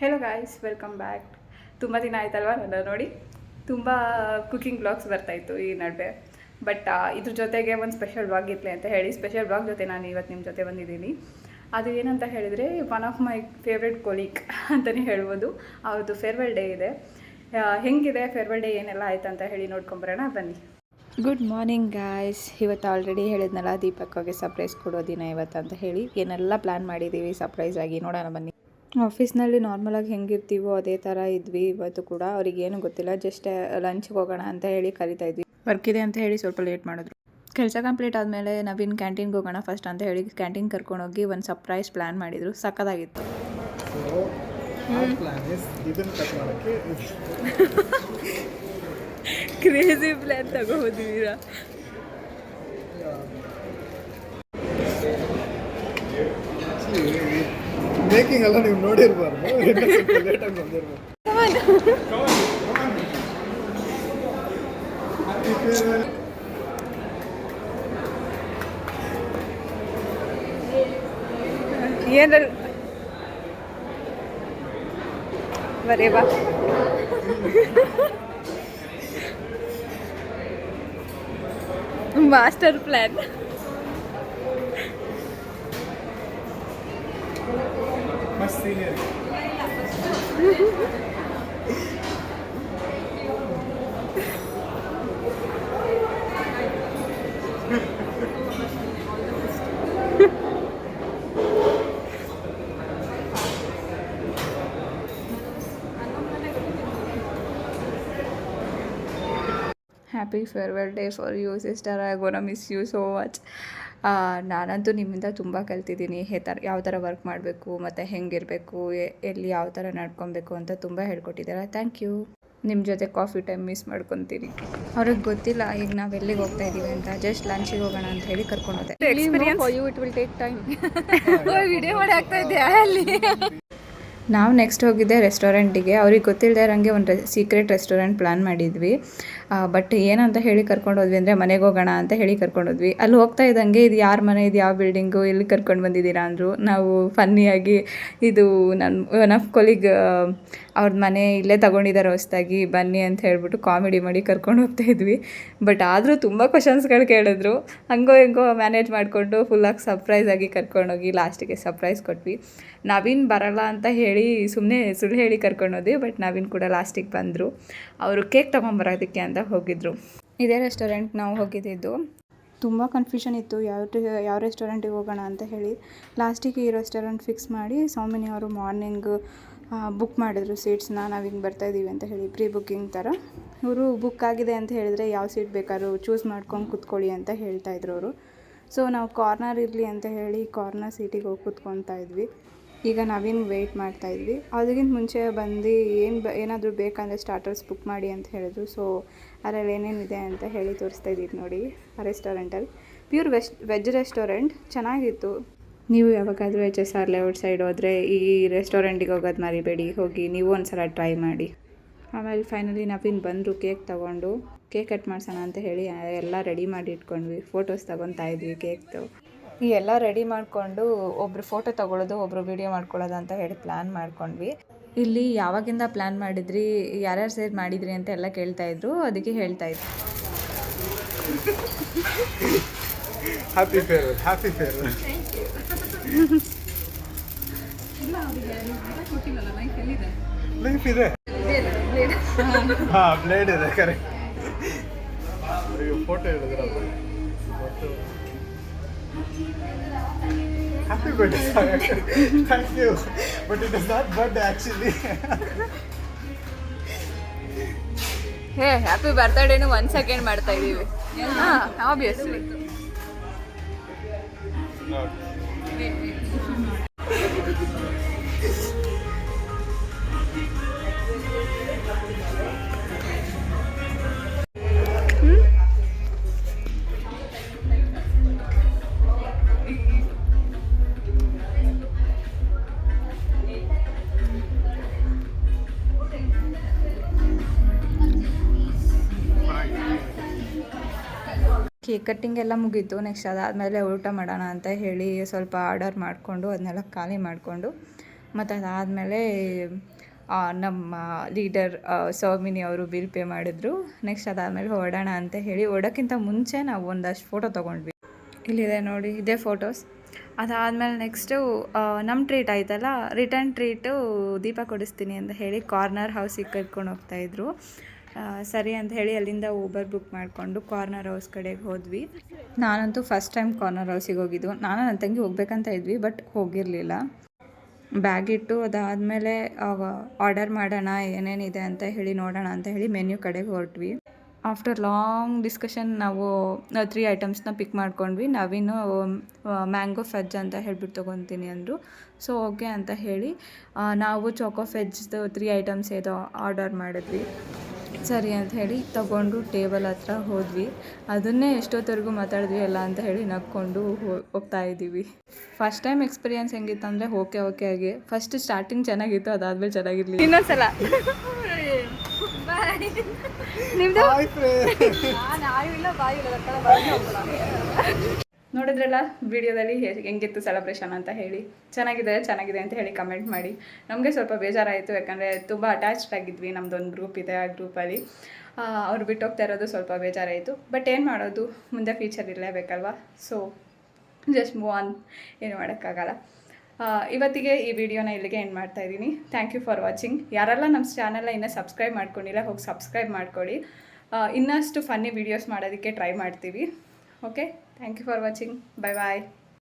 Hello guys, welcome back. ತುಂಬ ದಿನ ಆಯ್ತಲ್ವ ನನ್ನ ನೋಡಿ. ತುಂಬ ಕುಕಿಂಗ್ ಬ್ಲಾಗ್ಸ್ ಬರ್ತಾಯಿತ್ತು ಈ ನಡುವೆ. ಬಟ್ ಇದ್ರ ಜೊತೆಗೆ ಒಂದು ಸ್ಪೆಷಲ್ ಬ್ಲಾಗ್ ಇರಲಿ ಅಂತ ಹೇಳಿ ಸ್ಪೆಷಲ್ ಬ್ಲಾಗ್ ಜೊತೆ ನಾನು ಇವತ್ತು ನಿಮ್ಮ ಜೊತೆ ಬಂದಿದ್ದೀನಿ. ಅದು ಏನಂತ ಹೇಳಿದರೆ, one of my favourite colleague ಅಂತಲೇ ಹೇಳ್ಬೋದು. ಅವ್ರದ್ದು ಫೇರ್ವೆಲ್ ಡೇ ಇದೆ. ಹೆಂಗಿದೆ ಫೇರ್ವೆಲ್ ಡೇ, ಏನೆಲ್ಲ ಆಯ್ತು ಅಂತ ಹೇಳಿ ನೋಡ್ಕೊಂಬರೋಣ ಬನ್ನಿ. Good morning guys. ಇವತ್ತು ಆಲ್ರೆಡಿ ಹೇಳಿದ್ನಲ್ಲ ದೀಪಕ್ಕಾಗೆ ಸರ್ಪ್ರೈಸ್ ಕೊಡೋ ದಿನ ಇವತ್ತು ಅಂತ ಹೇಳಿ. ಏನೆಲ್ಲ ಪ್ಲ್ಯಾನ್ ಮಾಡಿದ್ದೀವಿ ಸರ್ಪ್ರೈಸ್ ಆಗಿ, ನೋಡೋಣ ಬನ್ನಿ. ಆಫೀಸ್ನಲ್ಲಿ ನಾರ್ಮಲಾಗಿ ಹೆಂಗಿರ್ತೀವೋ ಅದೇ ಥರ ಇದ್ವಿ ಇವತ್ತು ಕೂಡ. ಅವ್ರಿಗೇನು ಗೊತ್ತಿಲ್ಲ, ಜಸ್ಟ್ ಲಂಚ್ಗೆ ಹೋಗೋಣ ಅಂತ ಹೇಳಿ ಕರಿತಾ ಇದ್ವಿ. ವರ್ಕ್ ಇದೆ ಅಂತ ಹೇಳಿ ಸ್ವಲ್ಪ ಲೇಟ್ ಮಾಡಿದ್ರು. ಕೆಲಸ ಕಂಪ್ಲೀಟ್ ಆದಮೇಲೆ ನವೀನ್ ಕ್ಯಾಂಟೀನ್ಗೆ ಹೋಗೋಣ ಫಸ್ಟ್ ಅಂತ ಹೇಳಿ ಕ್ಯಾಂಟೀನ್ ಕರ್ಕೊಂಡೋಗಿ ಒಂದು ಸರ್ಪ್ರೈಸ್ ಪ್ಲ್ಯಾನ್ ಮಾಡಿದರು. ಸಕ್ಕತ್ತಾಗಿತ್ತು. ಕ್ರೇಜಿ ಪ್ಲ್ಯಾನ್ ತಗೋಬೋದಿದ್ದೀರಾ? ಮೇಕಿಂಗ್ ಎಲ್ಲ ನೀವು ನೋಡಿರ್ಬಾರ್ದು, ಲೇಟಾಗಿ ಬಂದಿರ್ಬೋದು. ಏನ ಬರೇ ಬಾ. Master plan. ಮಸ್ತ್ senior. Happy farewell day for you sister. I gonna miss you so much. ನಾನಂತೂ ನಿಮ್ಮಿಂದ ತುಂಬ ಕಲ್ತಿದ್ದೀನಿ. ಯಾವ ಥರ ವರ್ಕ್ ಮಾಡಬೇಕು ಮತ್ತು ಹೆಂಗಿರಬೇಕು, ಎಲ್ಲಿ ಯಾವ ಥರ ನಡ್ಕೊಬೇಕು ಅಂತ ತುಂಬ ಹೇಳ್ಕೊಟ್ಟಿದ್ದಾರೆ. Thank you. ನಿಮ್ಮ ಜೊತೆ ಕಾಫಿ ಟೈಮ್ ಮಿಸ್ ಮಾಡ್ಕೊತೀನಿ. ಅವ್ರಿಗೆ ಗೊತ್ತಿಲ್ಲ ಈಗ ನಾವು ಎಲ್ಲಿಗೆ ಹೋಗ್ತಾ ಇದ್ದೀವಿ ಅಂತ. ಜಸ್ಟ್ ಲಂಚಿಗೆ ಹೋಗೋಣ ಅಂತ ಹೇಳಿ ಕರ್ಕೊಂಡು ಹೋದೆ. Experience for you, it will take time. Video ಮಾಡಿ ಆಗ್ತಾ ಇದೆಯಾ ಅಲ್ಲಿ? ನಾವು ನೆಕ್ಸ್ಟ್ ಹೋಗಿದ್ದೆ ರೆಸ್ಟೋರೆಂಟಿಗೆ. ಅವ್ರಿಗೆ ಗೊತ್ತಿಲ್ಲದೆ ಇರೋಂಗೆ ಒಂದು ಸೀಕ್ರೆಟ್ ರೆಸ್ಟೋರೆಂಟ್ ಪ್ಲ್ಯಾನ್ ಮಾಡಿದ್ವಿ. ಬಟ್ ಏನಂತ ಹೇಳಿ ಕರ್ಕೊಂಡು ಹೋದ್ವಿ ಅಂದರೆ, ಮನೆಗೆ ಹೋಗೋಣ ಅಂತ ಹೇಳಿ ಕರ್ಕೊಂಡು ಹೋದ್ವಿ. ಅಲ್ಲಿ ಹೋಗ್ತಾ ಇದ್ದಂಗೆ ಇದು ಯಾರ ಮನೆ, ಇದು ಯಾವ ಬಿಲ್ಡಿಂಗು, ಎಲ್ಲಿ ಕರ್ಕೊಂಡು ಬಂದಿದ್ದೀರಾ ಅಂದರು. ನಾವು ಫನ್ನಿಯಾಗಿ ಇದು ನನ್ನ ಕೊಲೀಗ್ ಅವ್ರದ್ದು ಮನೆ ಇಲ್ಲೇ ತೊಗೊಂಡಿದ್ದಾರೆ ಹೊಸ್ದಾಗಿ, ಬನ್ನಿ ಅಂತ ಹೇಳ್ಬಿಟ್ಟು ಕಾಮಿಡಿ ಮಾಡಿ ಕರ್ಕೊಂಡು ಹೋಗ್ತಾ ಇದ್ವಿ. ಬಟ್ ಆದರೂ ತುಂಬ ಕ್ವಶನ್ಸ್ಗಳು ಕೇಳಿದ್ರು. ಹಂಗೋ ಹೆಂಗೋ ಮ್ಯಾನೇಜ್ ಮಾಡಿಕೊಂಡು ಫುಲ್ಲಾಗಿ ಸರ್ಪ್ರೈಸಾಗಿ ಕರ್ಕೊಂಡೋಗಿ ಲಾಸ್ಟಿಗೆ ಸರ್ಪ್ರೈಸ್ ಕೊಟ್ವಿ. ನವೀನ್ ಬರಲ್ಲ ಅಂತ ಹೇಳಿ ಸುಮ್ಮನೆ ಸುಳ್ಳು ಹೇಳಿ ಕರ್ಕೊಂಡೋದ್ವಿ. ಬಟ್ ನವೀನ್ ಕೂಡ ಲಾಸ್ಟಿಗೆ ಬಂದರು. ಅವರು ಕೇಕ್ ತೊಗೊಂಬರೋದಕ್ಕೆ ಅಂತ ಹೋಗಿದ್ರು. ಇದೇ ರೆಸ್ಟೋರೆಂಟ್ ನಾವು ಹೋಗಿದ್ದಿದ್ದು. ತುಂಬ ಕನ್ಫ್ಯೂಷನ್ ಇತ್ತು ಯಾವ ರೆಸ್ಟೋರೆಂಟಿಗೆ ಹೋಗೋಣ ಅಂತ ಹೇಳಿ. ಲಾಸ್ಟಿಗೆ ಈ ರೆಸ್ಟೋರೆಂಟ್ ಫಿಕ್ಸ್ ಮಾಡಿ ಸೌಮಿನಿ ಅವರು ಮಾರ್ನಿಂಗ್ ಬುಕ್ ಮಾಡಿದ್ರು ಸೀಟ್ಸ್ನ. ನಾವು ಹಿಂಗೆ ಬರ್ತಾಯಿದ್ದೀವಿ ಅಂತ ಹೇಳಿ ಪ್ರೀ ಬುಕ್ಕಿಂಗ್ ಥರ. ಇವರು ಬುಕ್ ಆಗಿದೆ ಅಂತ ಹೇಳಿದರೆ ಯಾವ ಸೀಟ್ ಬೇಕಾದ್ರೂ ಚೂಸ್ ಮಾಡ್ಕೊಂಡು ಕೂತ್ಕೊಳ್ಳಿ ಅಂತ ಹೇಳ್ತಾಯಿದ್ರು ಅವರು. ಸೊ ನಾವು ಕಾರ್ನರ್ ಇರಲಿ ಅಂತ ಹೇಳಿ ಕಾರ್ನರ್ ಸೀಟಿಗೆ ಹೋಗಿ ಕೂತ್ಕೊತಾ ಇದ್ವಿ. ಈಗ ನವೀನ್ ವೆಯ್ಟ್ ಮಾಡ್ತಾಯಿದ್ವಿ. ಅದಕ್ಕಿಂತ ಮುಂಚೆ ಬಂದು ಏನಾದರೂ ಬೇಕಂದರೆ ಸ್ಟಾರ್ಟರ್ಸ್ ಬುಕ್ ಮಾಡಿ ಅಂತ ಹೇಳಿದ್ರು. ಸೊ ಅದರಲ್ಲಿ ಏನೇನಿದೆ ಅಂತ ಹೇಳಿ ತೋರಿಸ್ತಾ ಇದ್ದೀವಿ ನೋಡಿ ಆ ರೆಸ್ಟೋರೆಂಟಲ್ಲಿ. ಪ್ಯೂರ್ ವೆಜ್ ರೆಸ್ಟೋರೆಂಟ್, ಚೆನ್ನಾಗಿತ್ತು. ನೀವು ಯಾವಾಗಾದರೂ HSR ಲೇಔಟ್ ಸೈಡ್ ಹೋದರೆ ಈ ರೆಸ್ಟೋರೆಂಟಿಗೆ ಹೋಗೋದು ಮರಿಬೇಡಿ, ಹೋಗಿ ನೀವು ಒಂದು ಸಲ ಟ್ರೈ ಮಾಡಿ. ಆಮೇಲೆ ಫೈನಲಿ ನವೀನ್ ಬಂದರು ಕೇಕ್ ತೊಗೊಂಡು. ಕೇಕ್ ಕಟ್ ಮಾಡ್ಸೋಣ ಅಂತ ಹೇಳಿ ಎಲ್ಲ ರೆಡಿ ಮಾಡಿ ಇಟ್ಕೊಂಡ್ವಿ. ಫೋಟೋಸ್ ತೊಗೊತಾ ಇದ್ವಿ ಕೇಕ್ದು. ಈ ಎಲ್ಲ ರೆಡಿ ಮಾಡಿಕೊಂಡು ಒಬ್ಬರು ಫೋಟೋ ತೊಗೊಳ್ಳೋದು, ಒಬ್ಬರು ವೀಡಿಯೋ ಮಾಡ್ಕೊಳ್ಳೋದು ಅಂತ ಹೇಳಿ ಪ್ಲ್ಯಾನ್ ಮಾಡ್ಕೊಂಡ್ವಿ. ಇಲ್ಲಿ ಯಾವಾಗಿಂದ ಪ್ಲ್ಯಾನ್ ಮಾಡಿದ್ರಿ, ಯಾರ್ಯಾರು ಸೇರಿ ಮಾಡಿದ್ರಿ ಅಂತ ಎಲ್ಲ ಕೇಳ್ತಾಯಿದ್ರು. ಅದಕ್ಕೆ ಹೇಳ್ತಾಯಿದ್ರು. Happy farewell, happy farewell. Life ಇದೆ. ಹಾಂ, ಬ್ಲೇಡ್ ಇದೆ, ಕರೆಕ್ಟ್. ಫೋಟೋ ಹೇಳಿದ್ರಲ್ಲ. Happy birthday, thank you. But it is not birthday actually. ಹೇ, ಹ್ಯಾಪಿ ಬರ್ತ್ಡೇನು 1 ಸೆಕೆಂಡ್ ಮಾಡ್ತಾ ಇದ್ದೀವಿ. ಹಾಂ, ಆಬ್ವಿಯಸ್ಲಿ. ಕೇಕ್ ಕಟ್ಟಿಂಗ್ ಎಲ್ಲ ಮುಗೀತು. ನೆಕ್ಸ್ಟ್ ಅದಾದಮೇಲೆ ಊಟ ಮಾಡೋಣ ಅಂತ ಹೇಳಿ ಸ್ವಲ್ಪ ಆರ್ಡರ್ ಮಾಡಿಕೊಂಡು ಅದನ್ನೆಲ್ಲ ಖಾಲಿ ಮಾಡಿಕೊಂಡು ಮತ್ತು ಅದಾದಮೇಲೆ ನಮ್ಮ ಲೀಡರ್ ಸೌಮಿನಿ ಅವರು ಬಿಲ್ ಪೇ ಮಾಡಿದ್ರು. ನೆಕ್ಸ್ಟ್ ಅದಾದಮೇಲೆ ಹೊರಡೋಣ ಅಂತ ಹೇಳಿ ಹೊರಡೋಕ್ಕಿಂತ ಮುಂಚೆ ನಾವು ಒಂದಷ್ಟು ಫೋಟೋ ತೊಗೊಂಡ್ವಿ. ಇಲ್ಲಿದೆ ನೋಡಿ, ಇದೇ ಫೋಟೋಸ್. ಅದಾದಮೇಲೆ ನೆಕ್ಸ್ಟು ನಮ್ಮ ಟ್ರೀಟ್ ಆಯ್ತಲ್ಲ, ರಿಟರ್ನ್ ಟ್ರೀಟು ದೀಪ ಕೊಡಿಸ್ತೀನಿ ಅಂತ ಹೇಳಿ ಕಾರ್ನರ್ ಹೌಸಿಗೆ ಕರ್ಕೊಂಡು ಹೋಗ್ತಾಯಿದ್ರು. ಸರಿ ಅಂತ ಹೇಳಿ ಅಲ್ಲಿಂದ ಊಬರ್ ಬುಕ್ ಮಾಡಿಕೊಂಡು ಕಾರ್ನರ್ ಹೌಸ್ ಕಡೆಗೆ ಹೋದ್ವಿ. ನಾನಂತೂ ಫಸ್ಟ್ ಟೈಮ್ ಕಾರ್ನರ್ ಹೌಸಿಗೆ ಹೋಗಿದ್ದು. ನಾನು ನನ್ನ ತಂಗಿ ಹೋಗ್ಬೇಕಂತ ಇದ್ವಿ, ಬಟ್ ಹೋಗಿರಲಿಲ್ಲ. ಬ್ಯಾಗ್ ಇಟ್ಟು ಅದಾದಮೇಲೆ ಆರ್ಡರ್ ಮಾಡೋಣ ಏನೇನಿದೆ ಅಂತ ಹೇಳಿ ನೋಡೋಣ ಅಂತ ಹೇಳಿ ಮೆನ್ಯೂ ಕಡೆಗೆ ಹೊರಟ್ವಿ. ಆಫ್ಟರ್ ಲಾಂಗ್ ಡಿಸ್ಕಷನ್ ನಾವು 3 ಐಟಮ್ಸ್ನ ಪಿಕ್ ಮಾಡ್ಕೊಂಡ್ವಿ. ನಾವಿನ್ನು ಮ್ಯಾಂಗೋ ಫೆಜ್ ಅಂತ ಹೇಳ್ಬಿಟ್ಟು ತೊಗೊತೀನಿ ಅಂದರು. ಸೊ ಓಕೆ ಅಂತ ಹೇಳಿ ನಾವು ಚೋಕೋ ಫೆಜ್ದು 3 ಐಟಮ್ಸ್ ಏದೋ ಆರ್ಡರ್ ಮಾಡಿದ್ವಿ. ಸರಿ ಅಂತ ಹೇಳಿ ತೊಗೊಂಡು ಟೇಬಲ್ ಹತ್ರ ಹೋದ್ವಿ. ಅದನ್ನೇ ಎಷ್ಟೊತ್ತವರೆಗೂ ಮಾತಾಡಿದ್ವಿ ಅಲ್ಲ ಅಂತ ಹೇಳಿ ನಕ್ಕೊಂಡು ಹೋಗ್ತಾ ಇದ್ದೀವಿ. ಫಸ್ಟ್ ಟೈಮ್ ಎಕ್ಸ್ಪೀರಿಯನ್ಸ್ ಹೆಂಗಿತ್ತು ಅಂದರೆ ಓಕೆ ಆಗಿ ಫಸ್ಟ್ ಸ್ಟಾರ್ಟಿಂಗ್ ಚೆನ್ನಾಗಿತ್ತು, ಅದಾದಮೇಲೆ ಚೆನ್ನಾಗಿರಲಿಲ್ಲ. ಇನ್ನೊಂದ್ಸಲ ನಿಮ್ಮದು ನೋಡಿದ್ರಲ್ಲ ವಿಡಿಯೋದಲ್ಲಿ ಹೆಂಗಿತ್ತು ಸೆಲೆಬ್ರೇಷನ್ ಅಂತ ಹೇಳಿ. ಚೆನ್ನಾಗಿದೆ ಅಂತ ಹೇಳಿ ಕಮೆಂಟ್ ಮಾಡಿ. ನಮಗೆ ಸ್ವಲ್ಪ ಬೇಜಾರಾಯಿತು, ಯಾಕಂದರೆ ತುಂಬ ಅಟ್ಯಾಚ್ಡ್ ಆಗಿದ್ವಿ. ನಮ್ಮದೊಂದು ಗ್ರೂಪ್ ಇದೆ, ಆ ಗ್ರೂಪಲ್ಲಿ ಅವ್ರು ಬಿಟ್ಟೋಗ್ತಾ ಇರೋದು ಸ್ವಲ್ಪ ಬೇಜಾರಾಯಿತು. ಬಟ್ ಏನು ಮಾಡೋದು, ಮುಂದೆ ಫ್ಯೂಚರ್ ಇರಲೇಬೇಕಲ್ವ. ಸೊ ಜಸ್ಟ್ ಮೂವ್ ಆನ್, ಏನು ಮಾಡೋಕ್ಕಾಗಲ್ಲ. ಇವತ್ತಿಗೆ ಈ ವಿಡಿಯೋನ ಇಲ್ಲಿಗೆ ಎಂಡ್ ಮಾಡ್ತಾಯಿದ್ದೀನಿ. Thank you for watching. ಯಾರೆಲ್ಲ ನಮ್ಮ ಚಾನಲ್ನ ಇನ್ನೂ ಸಬ್ಸ್ಕ್ರೈಬ್ ಮಾಡ್ಕೊಂಡಿಲ್ಲ, ಹೋಗಿ ಸಬ್ಸ್ಕ್ರೈಬ್ ಮಾಡ್ಕೊಳ್ಳಿ. ಇನ್ನಷ್ಟು ಫನ್ನಿ ವೀಡಿಯೋಸ್ ಮಾಡೋದಕ್ಕೆ ಟ್ರೈ ಮಾಡ್ತೀವಿ. Okay, thank you for watching. Bye.